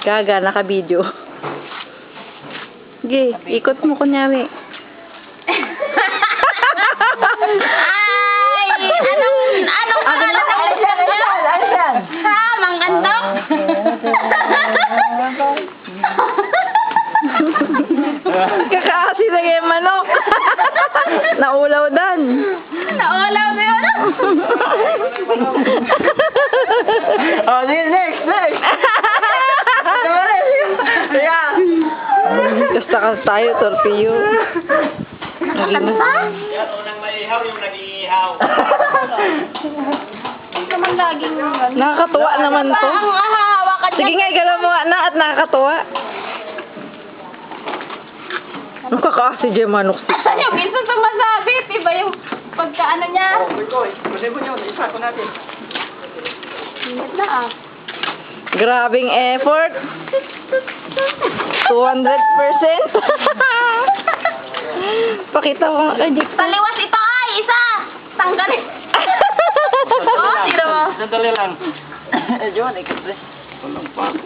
Gaga, naka-video. Sige, ikot mo kunyari. Ay! Anong pangalan ng lesson niyo? Ha? Manggandok? Kakaasi na yung manok. Naulaw dan. Naulaw mo yun? Oh, next. Yeah. Basta ka tayo, torpillo. Nakakanta? Yan, unang maihaw yung nag-iihaw. Naman laging Nakakatuwa naman to. Ang hahawakan niya. Sige nga, igalaw mo nga na at nakakatuwa. Ang kakaasi dyan manok si. Yung minsan sumasabi, iba yung pagkaano niya. Koy. Kasi mo yun, isa ko natin. Ingat na ah. Grabing effort. 200%. Pakita mo kay Dick. Taliwas ito ay, isa! Tanggalin. Oh, sino mo? Sandali lang. Eh, John, ikaw, Walang pa ako.